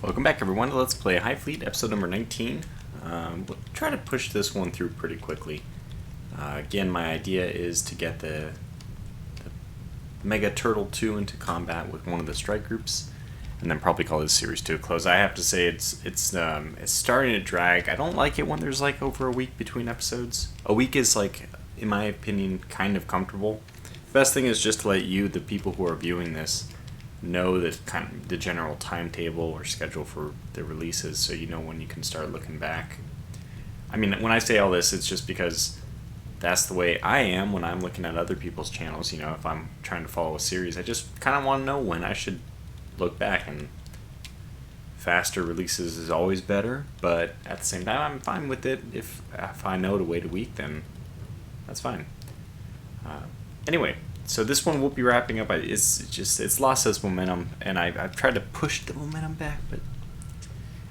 Welcome back, everyone. Let's play HighFleet, episode number 19. We'll try to push this one through pretty quickly. Again, my idea is to get the Mega Turtle 2 into combat with one of the strike groups, and then probably call this series to a close. I have to say it's starting to drag. I don't like it when there's like over a week between episodes. A week is like, in my opinion, kind of comfortable. The best thing is just to let you, the people who are viewing this, know that kind of the general timetable or schedule for the releases, so you know when you can start looking back. I mean, when I say all this, it's just because that's the way I am when I'm looking at other people's channels. You know, if I'm trying to follow a series, I just kind of want to know when I should look back, and faster releases is always better, but at the same time, I'm fine with it. If I know to wait a week, then that's fine. Anyway, so this one will be wrapping up. It's lost its momentum, and I've tried to push the momentum back, but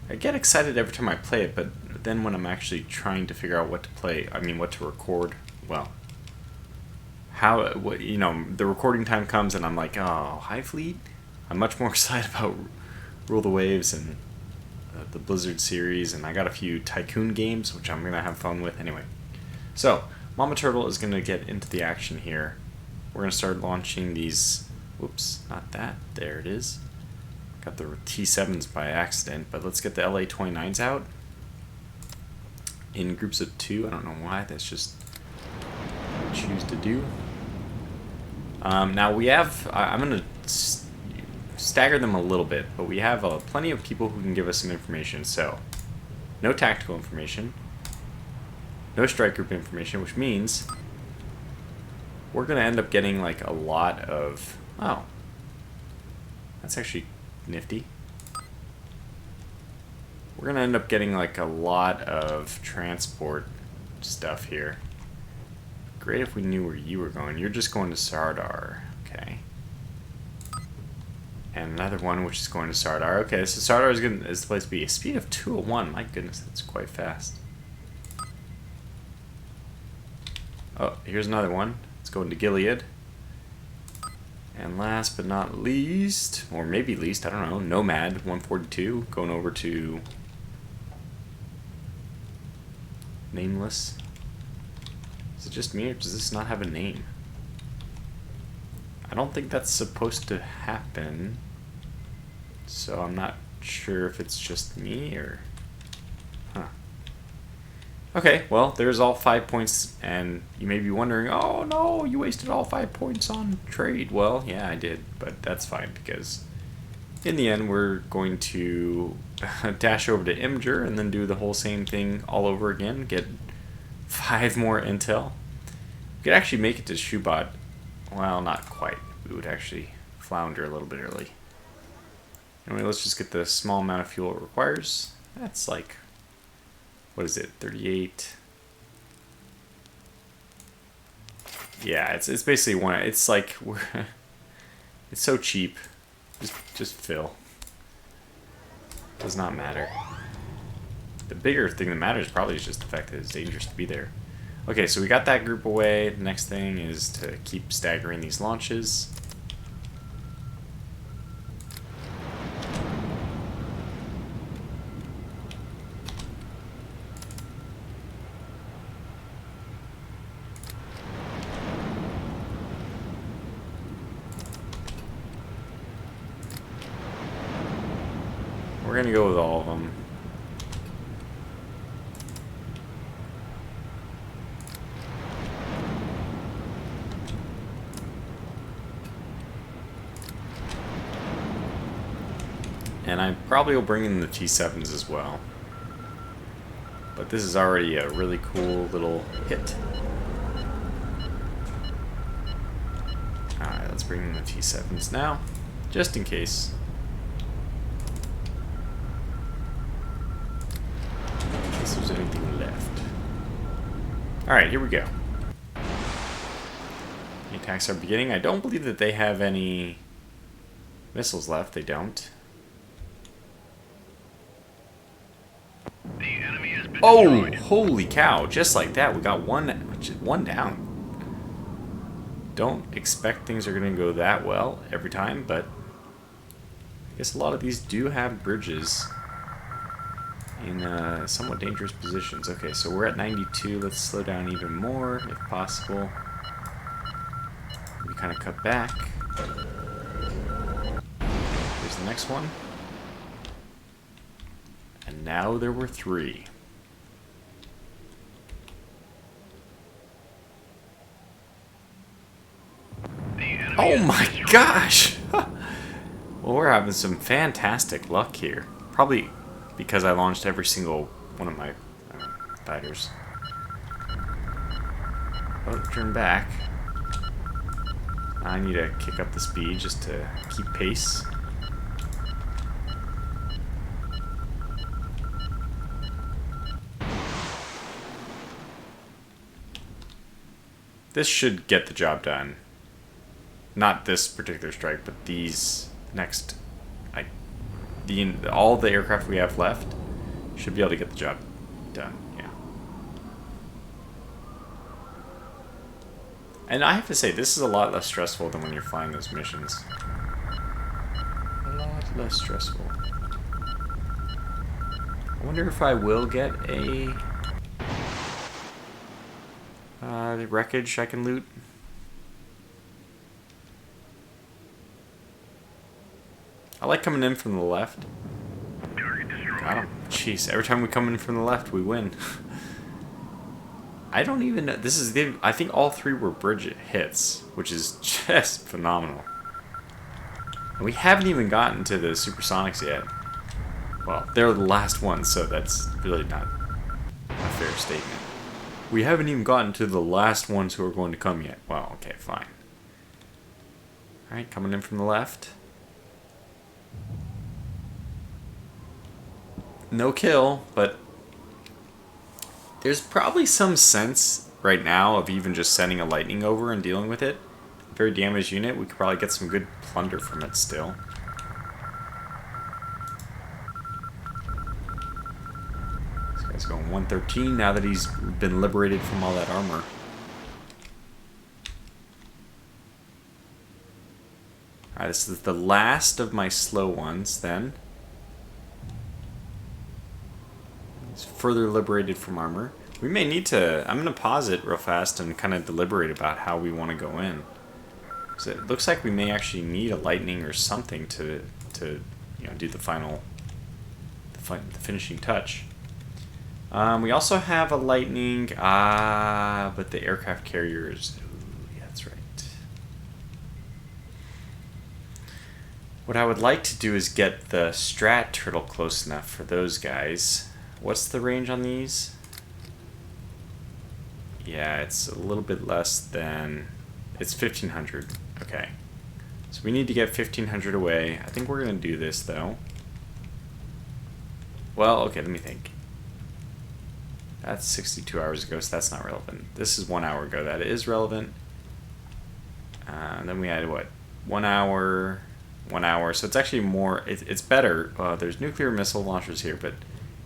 I get excited every time I play it, but then when I'm actually trying to figure out what to play, what to record, well, the recording time comes and I'm like, oh, HighFleet? I'm much more excited about Rule the Waves and the Blizzard series, and I got a few Tycoon games, which I'm going to have fun with anyway. So, Mama Turtle is going to get into the action here. We're going to start launching these, whoops, not that, there it is. Got the T7s by accident, but let's get the LA-29s out. In groups of 2, I don't know why, that's just what I choose to do. Now we have, I'm going to stagger them a little bit, but we have plenty of people who can give us some information. So, no tactical information, no strike group information, which means we're going to end up getting like a lot of, oh, that's actually nifty. We're going to end up getting like a lot of transport stuff here. Great if we knew where you were going. You're just going to Sardar, okay. And another one which is going to Sardar. Okay, so Sardar is the place to be. A speed of 201, my goodness, that's quite fast. Oh, here's another one. Let's go into Gilead. And last but not least, or maybe least, I don't know, Nomad 142, going over to Nameless. Is it just me, or does this not have a name? I don't think that's supposed to happen, so I'm not sure if it's just me, or... Huh. Okay, well, there's all 5 points, and you may be wondering, oh no, you wasted all 5 points on trade. Well, yeah, I did, but that's fine, because in the end, we're going to dash over to Imgur and then do the whole same thing all over again, get 5 more intel. We could actually make it to Shubat. Well, not quite. We would actually flounder a little bit early. Anyway, let's just get the small amount of fuel it requires. That's like, what is it, 38? Yeah, it's basically one. It's like it's so cheap. Just fill. Does not matter. The bigger thing that matters probably is just the fact that it's dangerous to be there. Okay, so we got that group away. The next thing is to keep staggering these launches. We're gonna go with all of them. And I probably will bring in the T7s as well. But this is already a really cool little hit. Alright, let's bring in the T7s now, just in case. In case there's anything left. Alright, here we go. The attacks are beginning. I don't believe that they have any missiles left. They don't. Oh, holy cow. Just like that, we got one down. Don't expect things are going to go that well every time, but I guess a lot of these do have bridges in somewhat dangerous positions. Okay, so we're at 92. Let's slow down even more, if possible. We kind of cut back. Here's the next one. And now there were 3. Oh my gosh! Well, we're having some fantastic luck here. Probably because I launched every single one of my fighters. Oh, turn back. I need to kick up the speed just to keep pace. This should get the job done. Not this particular strike, but these next. All the aircraft we have left should be able to get the job done. Yeah. And I have to say, this is a lot less stressful than when you're flying those missions. A lot less stressful. I wonder if I will get a wreckage I can loot. I like coming in from the left. Got him. Jeez, every time we come in from the left, we win. I don't even know. This is I think all 3 were bridge hits, which is just phenomenal. And we haven't even gotten to the supersonics yet. Well, they're the last ones, so that's really not a fair statement. We haven't even gotten to the last ones who are going to come yet. Well, okay, fine. Alright, coming in from the left. No kill, but there's probably some sense right now of even just sending a lightning over and dealing with it. Very damaged unit, we could probably get some good plunder from it still. This guy's going 113 now that he's been liberated from all that armor. Alright, this is the last of my slow ones then. Further liberated from armor. We may need to. I'm going to pause it real fast and kind of deliberate about how we want to go in. So it looks like we may actually need a lightning or something to do the final, the finishing touch. We also have a lightning. But the aircraft carriers. Ooh, yeah, that's right. What I would like to do is get the strat turtle close enough for those guys. What's the range on these? Yeah, it's a little bit less than... It's 1,500. Okay. So we need to get 1,500 away. I think we're going to do this, though. Well, okay, let me think. That's 62 hours ago, so that's not relevant. This is 1 hour ago. That is relevant. And then we had, what? 1 hour... 1 hour. So it's actually more... It's better. There's nuclear missile launchers here, but...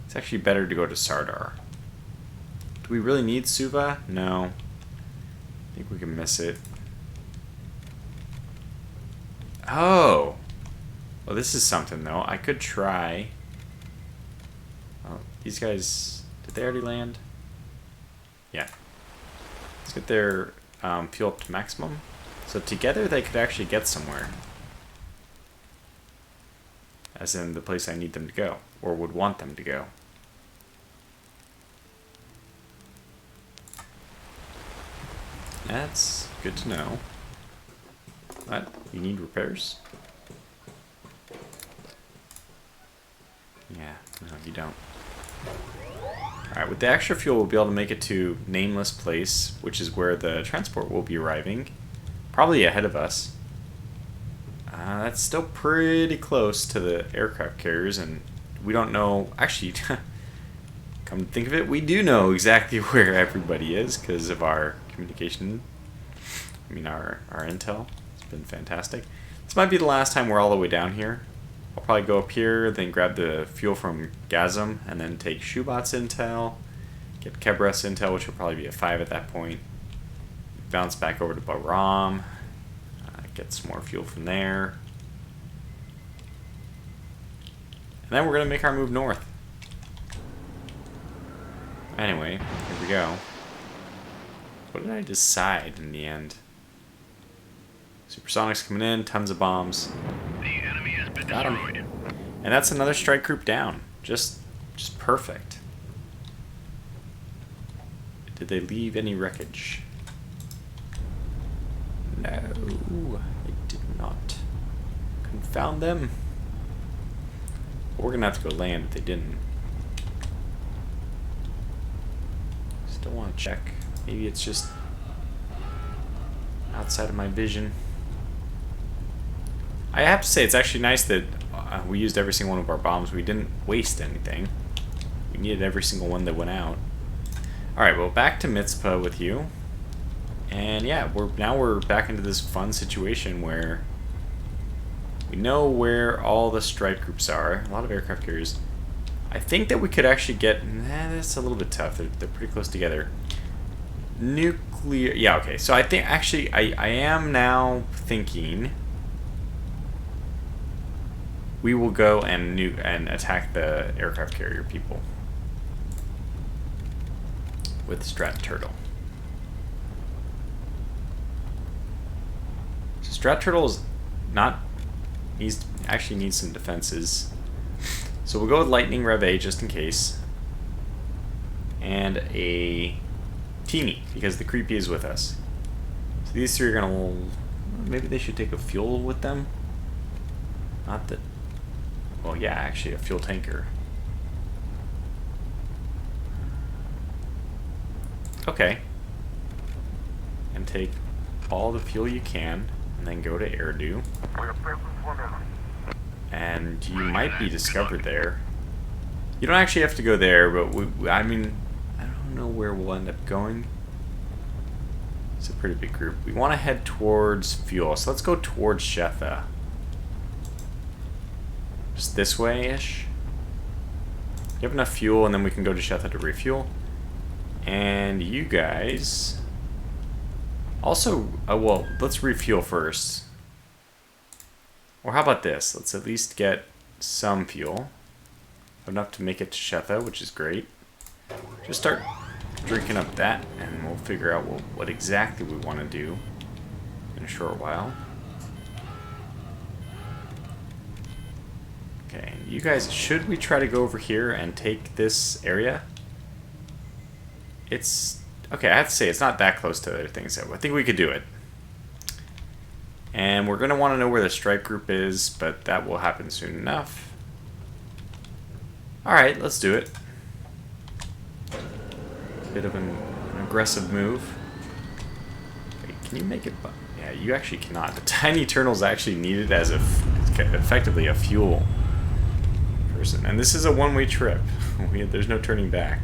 It's actually better to go to Sardar. Do we really need Suva? No. I think we can miss it. Oh! Well, this is something, though. I could try... Oh, these guys... Did they already land? Yeah. Let's get their fuel up to maximum. So together they could actually get somewhere. As in the place I need them to go. Or would want them to go. That's good to know. What? You need repairs? Yeah, no, you don't. Alright, with the extra fuel, we'll be able to make it to Nameless Place, which is where the transport will be arriving. Probably ahead of us. That's still pretty close to the aircraft carriers, and we don't know... Actually, come to think of it, we do know exactly where everybody is because of our communication. I mean, our intel. It's been fantastic. This might be the last time we're all the way down here. I'll probably go up here, then grab the fuel from Gazem, and then take Shubat's intel, get Kebras intel, which will probably be a 5 at that point. Bounce back over to Bahram, get some more fuel from there. And then we're going to make our move north. Anyway, here we go. What did I decide in the end? Supersonics coming in, tons of bombs. The enemy has been Got 'em. destroyed. And that's another strike group down. Just perfect. Did they leave any wreckage? No, they did not. Confound them. But we're gonna have to go land if they didn't. Still want to check. Maybe it's just outside of my vision. I have to say, it's actually nice that we used every single one of our bombs. We didn't waste anything. We needed every single one that went out. Alright, well, back to Mizpah with you. And yeah, now we're back into this fun situation where we know where all the strike groups are. A lot of aircraft carriers. I think that we could actually get... that's a little bit tough. They're pretty close together. Nuclear... yeah, okay. So I think, actually, I am now thinking we will go and attack the aircraft carrier people with Strat Turtle. So Strat Turtle is not... actually needs some defenses. So we'll go with Lightning Rev A just in case. And a Teeny, because the Creepy is with us. So these three are gonna... maybe they should take a fuel with them? Not that... well, yeah, actually, a fuel tanker. Okay. And take all the fuel you can, and then go to Eridu. And you might be discovered there. You don't actually have to go there, but I mean, I don't know where we'll end up going. It's a pretty big group. We want to head towards fuel, so let's go towards Shetha. Just this way-ish. You have enough fuel, and then we can go to Shetha to refuel. And you guys... also, well, let's refuel first. Or how about this? Let's at least get some fuel. Enough to make it to Shetha, which is great. Just start drinking up that, and we'll figure out what exactly we want to do in a short while. Okay, you guys, should we try to go over here and take this area? It's... okay, I have to say, it's not that close to other things, so I think we could do it. And we're going to want to know where the strike group is, but that will happen soon enough. Alright, let's do it. Bit of an aggressive move. Wait, can you make it... yeah, you actually cannot. The tiny turtle's actually needed as effectively a fuel person. And this is a one-way trip. There's no turning back.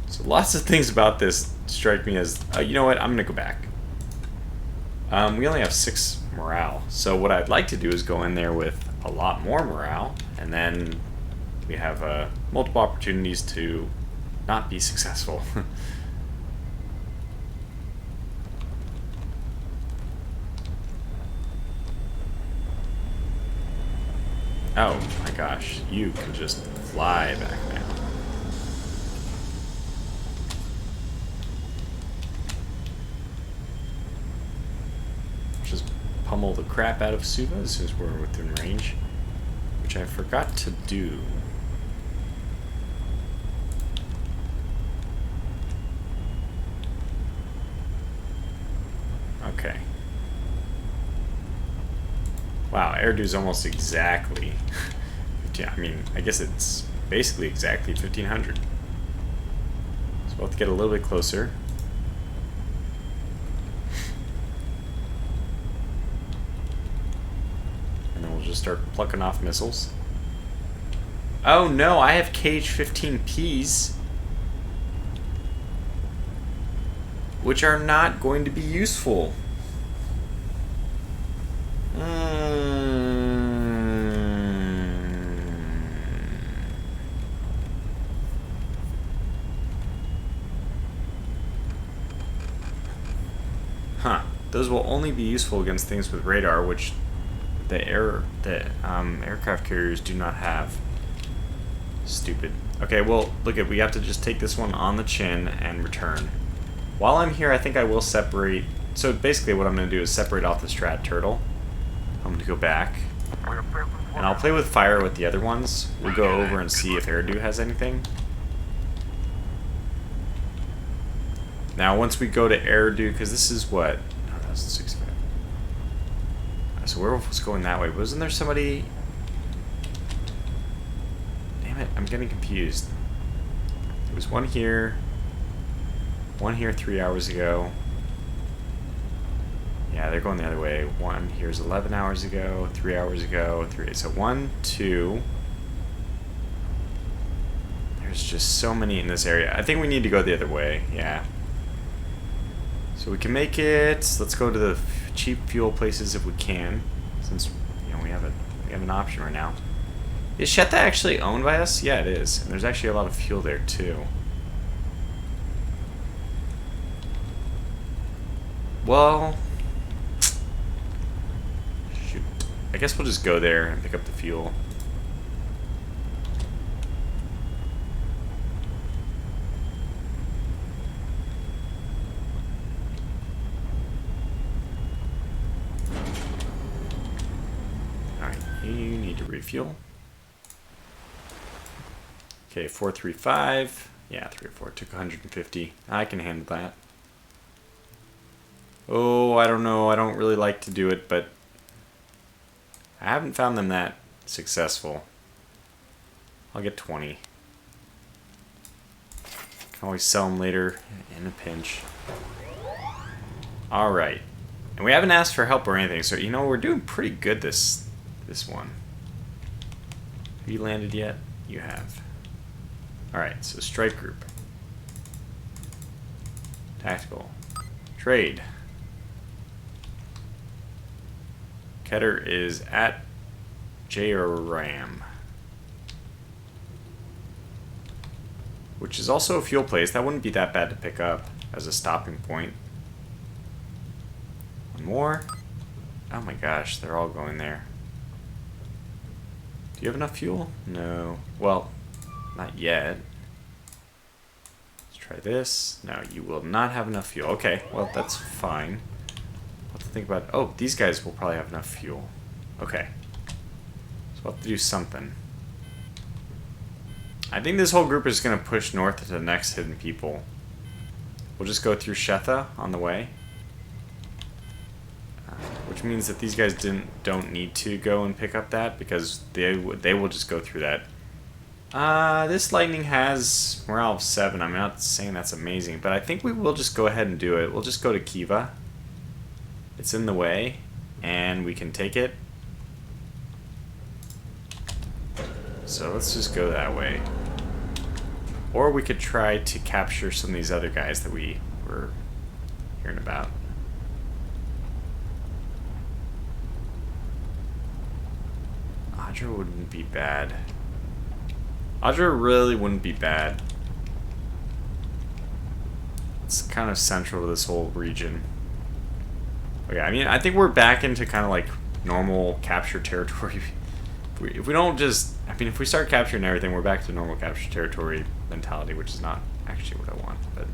So lots of things about this strike me as, you know what, I'm going to go back. We only have 6 morale, so what I'd like to do is go in there with a lot more morale, and then we have multiple opportunities to not be successful. Oh my gosh, you can just fly back now. Just pummel the crap out of Suva as soon as we're within range, which I forgot to do. Okay. Wow, Eridu's almost exactly... yeah, I mean, I guess it's basically exactly 1500. So we'll have to get a little bit closer. And then we'll just start plucking off missiles. Oh no, I have cage 15Ps. Which are not going to be useful. Huh. Those will only be useful against things with radar, which aircraft carriers do not have. Stupid. Okay, well, look at, we have to just take this one on the chin and return. While I'm here, I think I will separate. So basically what I'm going to do is separate off the strat turtle. I'm going to go back. And I'll play with fire with the other ones. We'll go over and see if Eridu has anything. Now, once we go to Eridu, because this is what? Oh, that's 65. So where was going that way? Wasn't there somebody? Damn it, I'm getting confused. There was one here 3 hours ago. Yeah, they're going the other way. One here's 11 hours ago, 3 hours ago, 3. So 1, 2. There's just so many in this area. I think we need to go the other way. Yeah. So we can make it. Let's go to the cheap fuel places if we can, since we have an option right now. Is Shetta actually owned by us? Yeah, it is. And there's actually a lot of fuel there too. Well, shoot. I guess we'll just go there and pick up the fuel. Alright, you need to refuel. Okay, 435. Yeah, 3 or 4. Took 150. I can handle that. Oh, I don't know. I don't really like to do it, but I haven't found them that successful. I'll get 20. Can always sell them later in a pinch. Alright. And we haven't asked for help or anything, so we're doing pretty good this one. Have you landed yet? You have. Alright, so strike group. Tactical. Trade. Keter is at J-Ram, which is also a fuel place. That wouldn't be that bad to pick up as a stopping point. One more. Oh my gosh, they're all going there. Do you have enough fuel? No. Well, not yet. Let's try this. No, you will not have enough fuel. Okay, well, that's fine. What to think about? Oh, these guys will probably have enough fuel. Okay. So we'll have to do something. I think this whole group is going to push north to the next hidden people. We'll just go through Shetha on the way. Which means that these guys don't need to go and pick up that, because they will just go through that. This lightning has morale of 7. I'm not saying that's amazing, but I think we will just go ahead and do it. We'll just go to Kiva. It's in the way, and we can take it. So let's just go that way. Or we could try to capture some of these other guys that we were hearing about. Adra wouldn't be bad. Adra really wouldn't be bad. It's kind of central to this whole region. Okay, I mean, I think we're back into kind of like normal capture territory. If we don't just, I mean, if we start capturing everything, we're back to normal capture territory mentality, which is not actually what I want, but.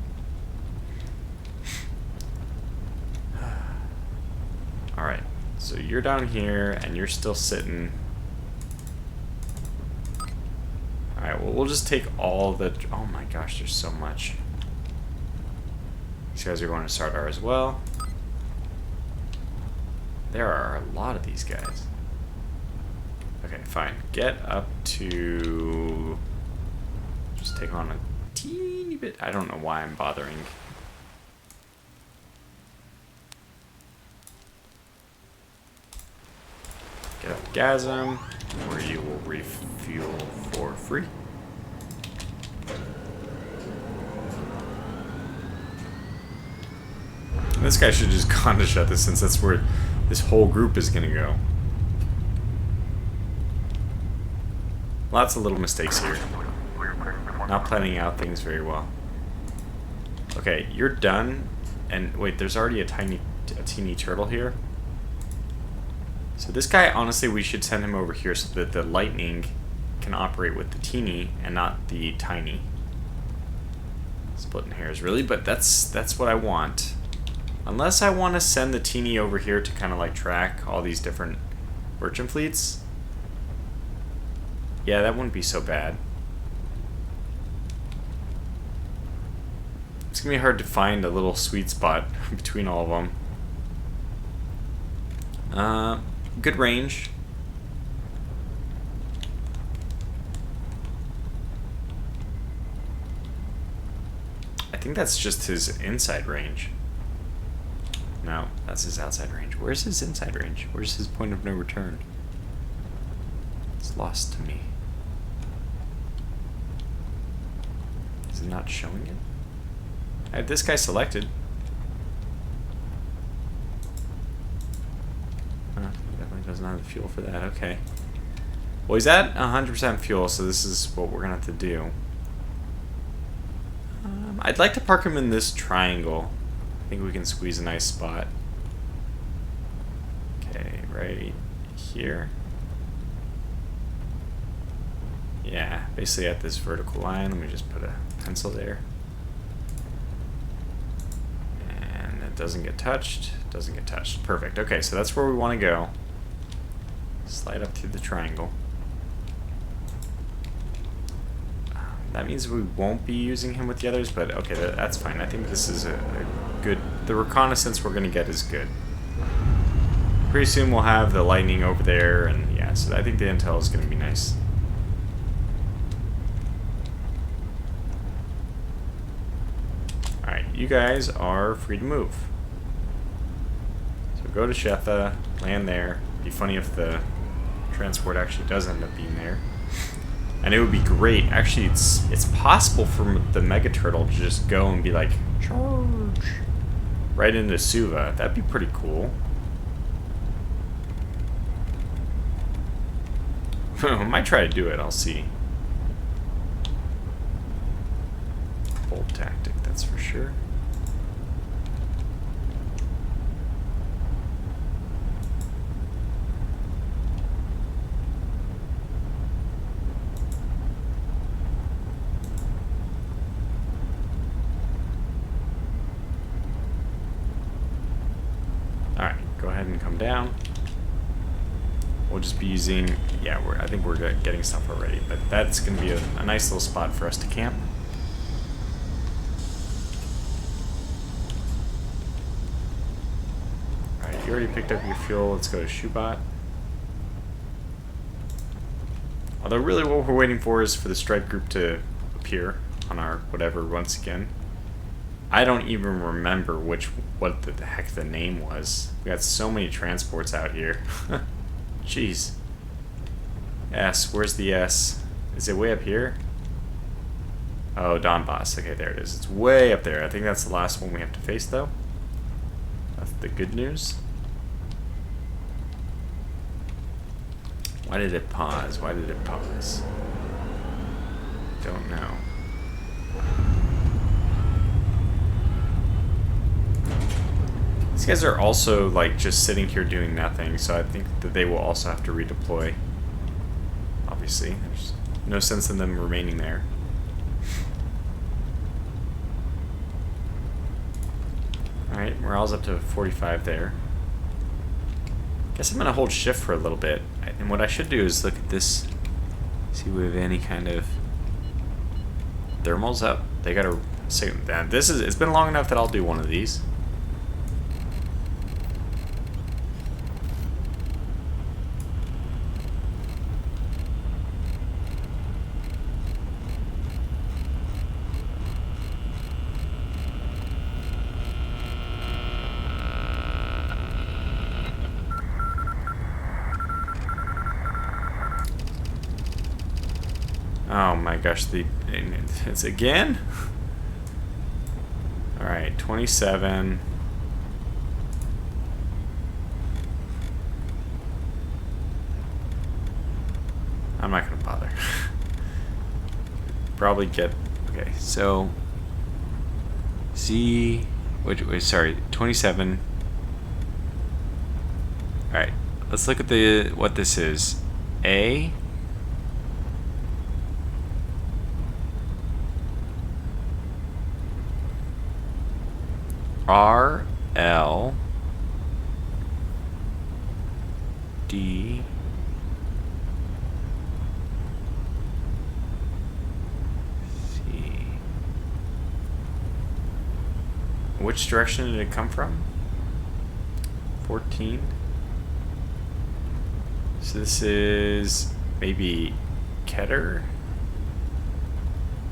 Alright, so you're down here, and you're still sitting. Alright, well, we'll just take all the, oh my gosh, there's so much. These guys are going to Sardar as well. There are a lot of these guys. Okay, fine. Get up to... Just take on a teeny bit. I don't know why I'm bothering. Get up Gasm, where you will refuel for free. This guy should have just gone to Shetha, since that's where this whole group is going to go. Lots of little mistakes here. Not planning out things very well. Okay, you're done. And wait, there's already a teeny turtle here. So this guy, honestly, we should send him over here so that the lightning can operate with the teeny and not the tiny. Splitting hairs, really, but that's what I want. Unless I want to send the teeny over here to kind of like track all these different merchant fleets. Yeah, that wouldn't be so bad. It's gonna be hard to find a little sweet spot between all of them. Good range. I think that's just his inside range. No, that's his outside range. Where's his inside range? Where's his point of no return? It's lost to me. Is it not showing it? I have this guy selected. He definitely doesn't have the fuel for that. Okay. Well, he's at 100% fuel, so this is what we're gonna have to do. I'd like to park him in this triangle. I think we can squeeze a nice spot. Okay, right here. Yeah, basically at this vertical line. Let me just put a pencil there. And it doesn't get touched. Doesn't get touched. Perfect. Okay, so that's where we want to go. Slide up through the triangle. That means we won't be using him with the others, but okay, that's fine. I think this is a good... The reconnaissance we're going to get is good. Pretty soon we'll have the lightning over there, and yeah, so I think the intel is going to be nice. Alright, you guys are free to move. So go to Shetha, land there. It'd be funny if the transport actually does end up being there. And it would be great. Actually, it's possible for the Mega Turtle to just go and be like, charge, right into Suva. That'd be pretty cool. I might try to do it. I'll see. Bold tactic, that's for sure. Alright, go ahead and come down. We'll just be using... Yeah, I think we're getting stuff already, but that's going to be a nice little spot for us to camp. Alright, you already picked up your fuel. Let's go to Shubat. Although really what we're waiting for is for the strike group to appear on our whatever once again. I don't even remember what the heck the name was. We got so many transports out here. Jeez. S, where's the S? Is it way up here? Oh, Donbass. Okay, there it is. It's way up there. I think that's the last one we have to face, though. That's the good news. Why did it pause? Why did it pause? Don't know. These guys are also, like, just sitting here doing nothing, so I think that they will also have to redeploy. Obviously, there's no sense in them remaining there. Alright, morale's up to 45 there. Guess I'm gonna hold shift for a little bit. And what I should do is look at this, see if we have any kind of thermals up. They gotta say that it's been long enough that I'll do one of these. Oh my gosh, it's again? Alright, 27. I'm not gonna bother. Probably get... Okay, so... wait, sorry, 27. Alright, let's look at what this is. A. R. L. D. C. Which direction did it come from? 14. So this is maybe Keter.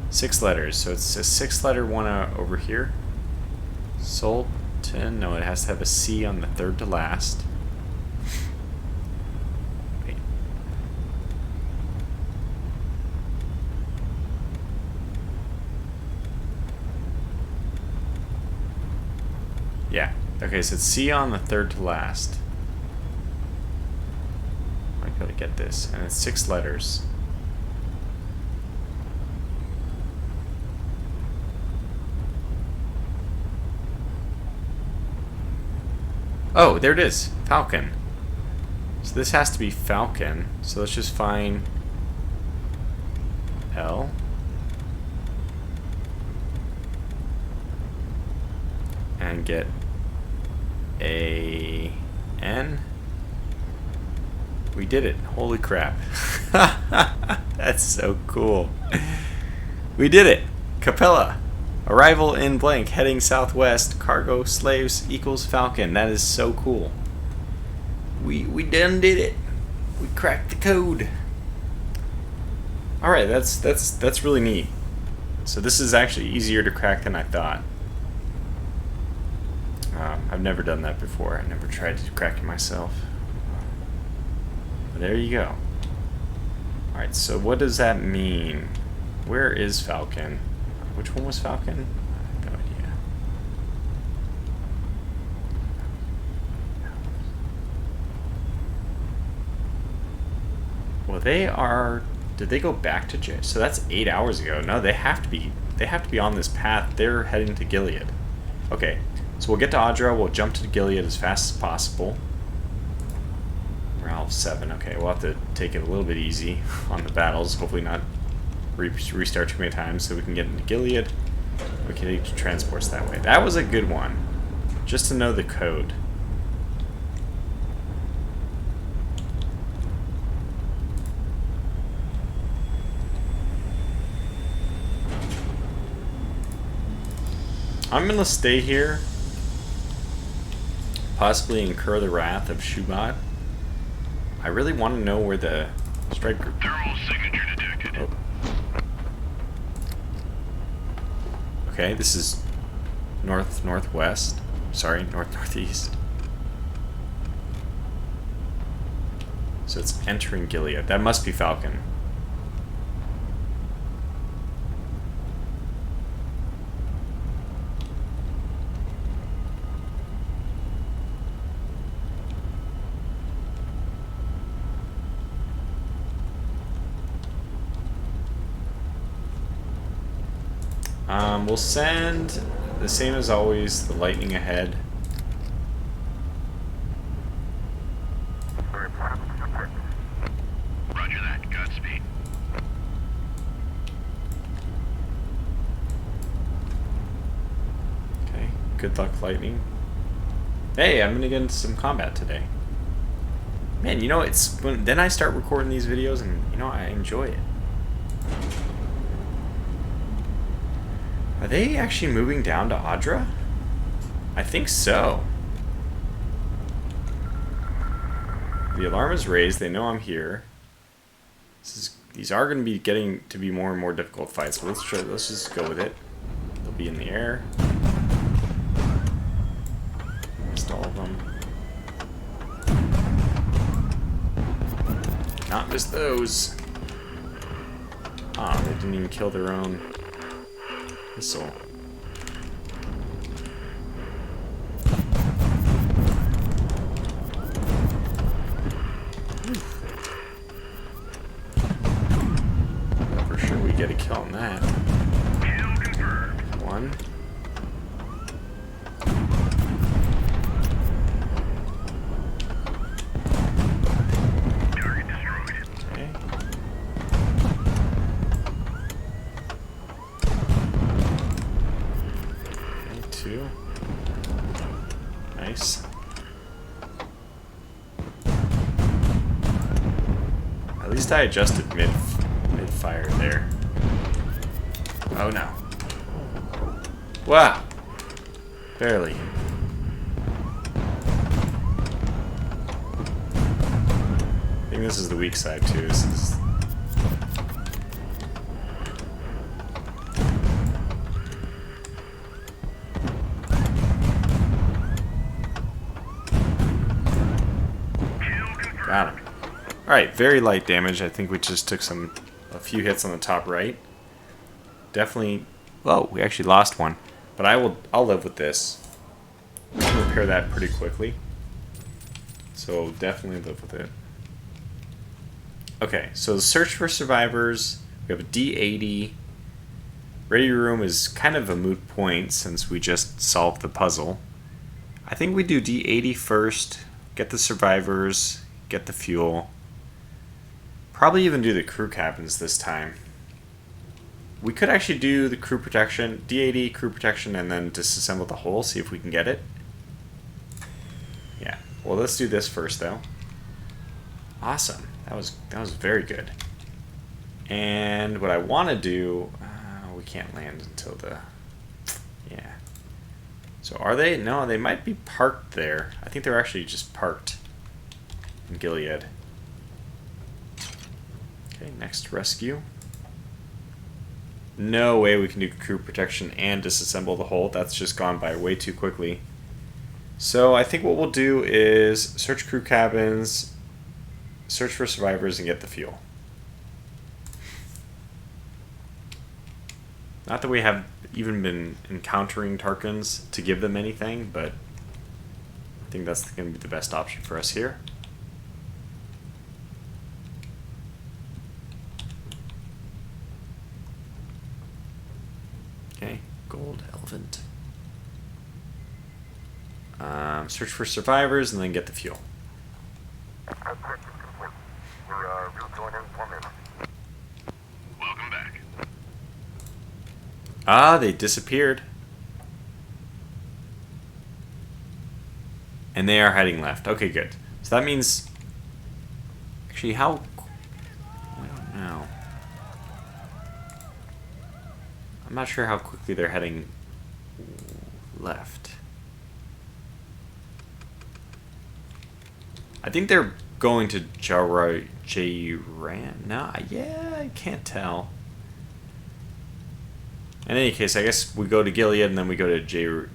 6 letters. So it's a 6-letter one over here. Sultan. No, it has to have a C on the third to last. Wait. Yeah. Okay, so it's C on the third to last. I gotta get this. And it's 6 letters. Oh, there it is. Falcon. So this has to be Falcon. So let's just find L. And get A. N. We did it. Holy crap. That's so cool. We did it. Capella. Arrival in blank, heading southwest, cargo, slaves equals Falcon. That is so cool. We done did it. We cracked the code. Alright, that's really neat. So this is actually easier to crack than I thought. I've never done that before. I never tried to crack it myself. But there you go. Alright, so what does that mean? Where is Falcon? Which one was Falcon? I have no idea. Well, they are. Did they go back to jail? So that's 8 hours ago. No, they have to be. They have to be on this path. They're heading to Gilead. Okay, so we'll get to Adra. We'll jump to Gilead as fast as possible. Morale 7. Okay, we'll have to take it a little bit easy on the battles. Hopefully not restart too many times so we can get into Gilead. We can take transports that way. That was a good one. Just to know the code. I'm gonna stay here. Possibly incur the wrath of Shubat. I really want to know where the strike group... Thermal signature detected. Oh. Okay, this is northwest. Sorry, northeast. So it's entering Gilead. That must be Falcon. We'll send the same as always, the lightning ahead. Roger that. Godspeed. Okay, good luck, lightning. Hey, I'm gonna get into some combat today. Man, you know, then I start recording these videos and, you know, I enjoy it. Are they actually moving down to Adra? I think so. The alarm is raised. They know I'm here. These are going to be getting to be more and more difficult fights. But let's just go with it. They'll be in the air. Missed all of them. Not miss those. Ah, they didn't even kill their own missile. For sure we get a kill on that. One. At least I adjusted mid-fire there. Oh no. Wow. Barely. I think this is the weak side too. This is... Got him. Alright, very light damage. I think we just took a few hits on the top right. Definitely... Whoa, we actually lost one. But I'll live with this. We can repair that pretty quickly. So definitely live with it. Okay, so the search for survivors. We have a D80. Ready room is kind of a moot point since we just solved the puzzle. I think we do D80 first. Get the survivors. Get the fuel. Probably even do the crew cabins this time. We could actually do the crew protection, D80, crew protection, and then disassemble the hull, see if we can get it. Yeah. Well, let's do this first, though. Awesome. That was very good. And what I want to do... we can't land until the... Yeah. So are they? No, they might be parked there. I think they're actually just parked in Gilead. Okay, next rescue. No way we can do crew protection and disassemble the hull. That's just gone by way too quickly. So I think what we'll do is search crew cabins, search for survivors, and get the fuel. Not that we have even been encountering Tarkans to give them anything, but I think that's going to be the best option for us here. Okay, gold elephant. Search for survivors and then get the fuel. Welcome back. Ah, they disappeared. And they are heading left. Okay, good. So that means... Actually, how... I don't know. I'm not sure how quickly they're heading left. I think they're going to Jairan. No, yeah, I can't tell. In any case, I guess we go to Gilead and then we go to Jairam.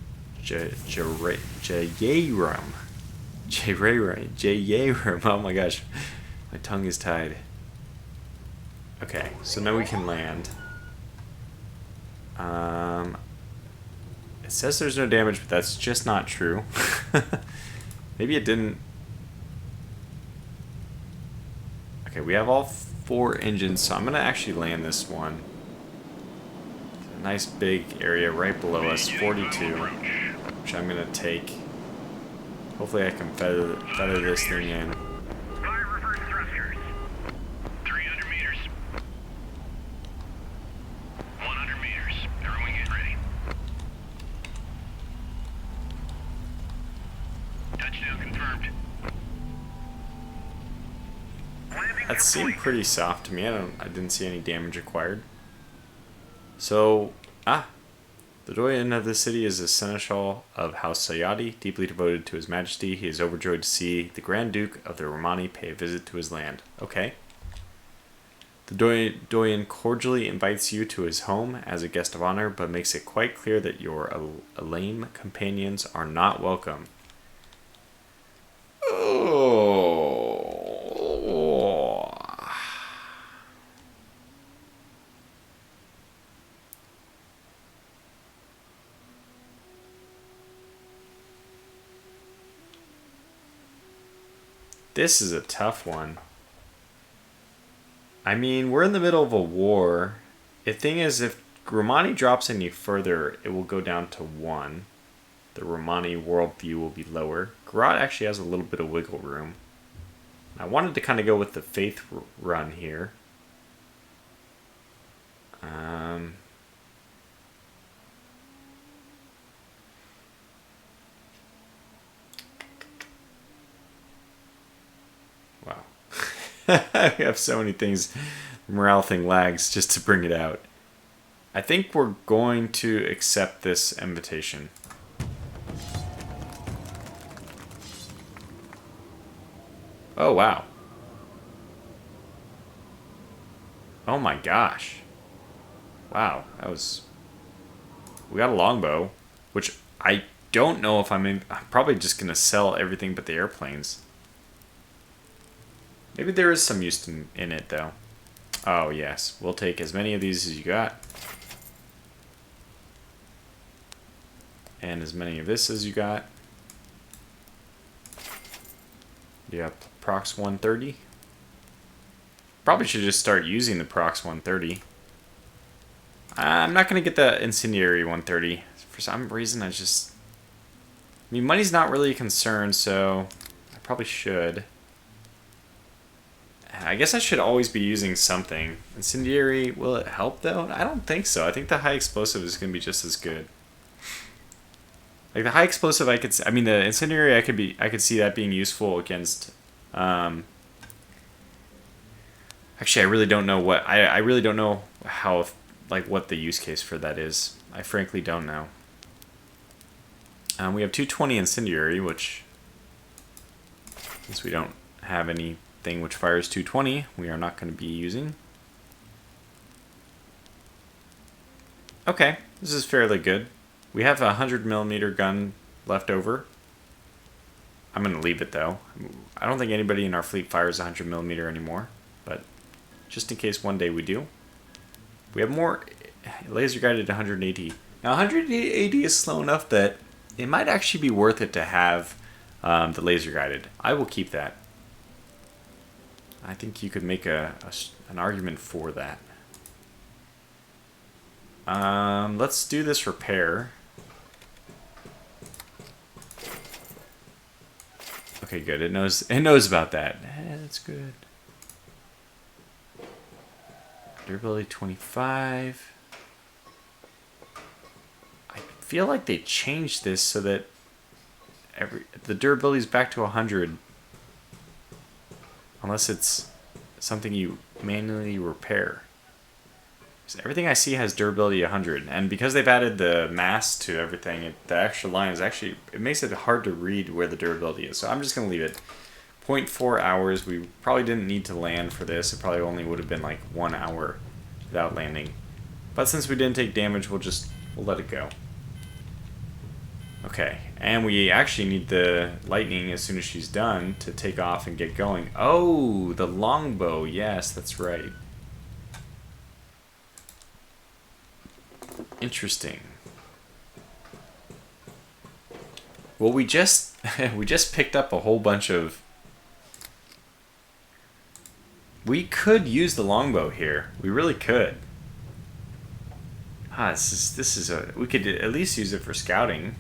Oh my gosh, my tongue is tied. Okay, so now we can land. It says there's no damage, but that's just not true. Maybe it didn't. Okay, we have all 4 engines, so I'm gonna actually land this one. It's a nice big area right below us, 42, which I'm gonna take. Hopefully I can feather this thing in. Fire reverse thrusters. 300 meters. 100 meters. Everyone get ready. Touchdown confirmed. That seemed pretty soft to me. I didn't see any damage acquired. So, the doyen of the city is a seneschal of House Sayadi, deeply devoted to his majesty. He is overjoyed to see the Grand Duke of the Romani pay a visit to his land. Okay. The doyen cordially invites you to his home as a guest of honor, but makes it quite clear that your lame companions are not welcome. Oh. This is a tough one. I mean, we're in the middle of a war. The thing is, if Romani drops any further, it will go down to 1. The Romani worldview will be lower. Gerat actually has a little bit of wiggle room. I wanted to kind of go with the faith run here. Wow. I have so many things. Morale thing lags just to bring it out. I think we're going to accept this invitation. Oh, wow. Oh my gosh. Wow, that was... We got a longbow, which I don't know if I'm probably just going to sell everything but the airplanes. Maybe there is some use in it, though. Oh, yes. We'll take as many of these as you got. And as many of this as you got. Yeah, Prox 130. Probably should just start using the Prox 130. I'm not going to get the Incendiary 130. For some reason, I mean, money's not really a concern, so I probably should. I guess I should always be using something. Incendiary, will it help, though? I don't think so. I think the high explosive is going to be just as good. Like, the high explosive, I mean, the Incendiary, I could see that being useful against... Actually, I really don't know what... I really don't know how... Like, what the use case for that is. I frankly don't know. We have 220 Incendiary, which... Since we don't have anything which fires 220, we are not going to be using. Okay, this is fairly good. We have a 100mm gun left over. I'm going to leave it, though. I don't think anybody in our fleet fires 100mm anymore, but just in case one day we do. We have more laser guided 180. Now 180 is slow enough that it might actually be worth it to have the laser guided. I will keep that. I think you could make an argument for that. Let's do this repair. Okay, good. It knows about that. That's good. Durability 25. I feel like they changed this so that the durability is back to 100. Unless it's something you manually repair. So everything I see has durability 100. And because they've added the mass to everything, the extra line is actually... It makes it hard to read where the durability is. So I'm just going to leave it. 0.4 hours. We probably didn't need to land for this. It probably only would have been like 1 hour without landing. But since we didn't take damage, we'll let it go. Okay, and we actually need the lightning as soon as she's done to take off and get going. Oh, the longbow. Yes, that's right. Interesting. Well, we just picked up a whole bunch of... We could use the longbow here. We really could. We could at least use it for scouting.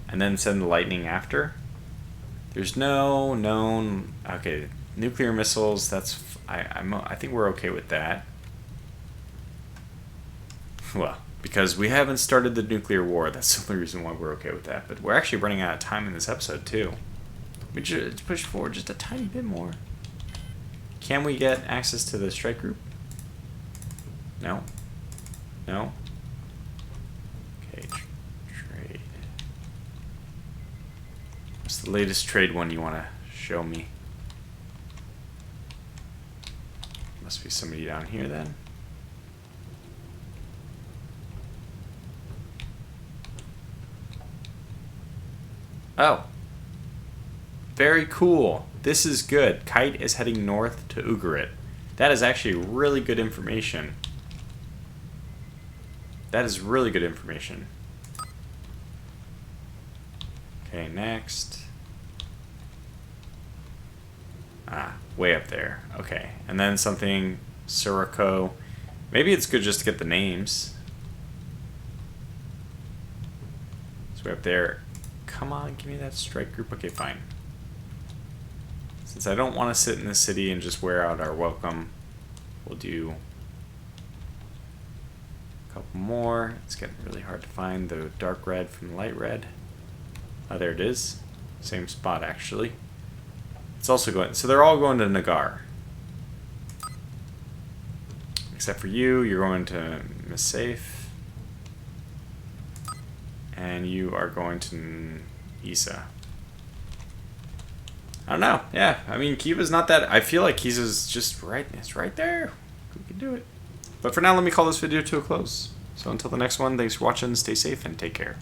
And then send the lightning after. There's no known... Okay, nuclear missiles, that's... I think we're okay with that. Well, because we haven't started the nuclear war. That's the only reason why we're okay with that. But we're actually running out of time in this episode, too. We should push forward just a tiny bit more. Can we get access to the strike group? No. No? Okay, trade. What's the latest trade one you want to show me? Must be somebody down here, then. Oh. Very cool. This is good. Kite is heading north to Ugarit. That is actually really good information. That is really good information. Okay, next. Ah, way up there. Okay, and then something Sirocco. Maybe it's good just to get the names. So way up there. Come on, give me that strike group. Okay, fine. Since I don't want to sit in the city and just wear out our welcome, we'll do a couple more. It's getting really hard to find the dark red from the light red. Oh, there it is. Same spot, actually. It's It's also going. So they're all going to Nagar. Except for you, you're going to Misafe. And you are going to Isa. I don't know. Yeah, I mean, Cuba's not that... I feel like Isa's just right... It's right there. We can do it. But for now, let me call this video to a close. So until the next one, thanks for watching, stay safe, and take care.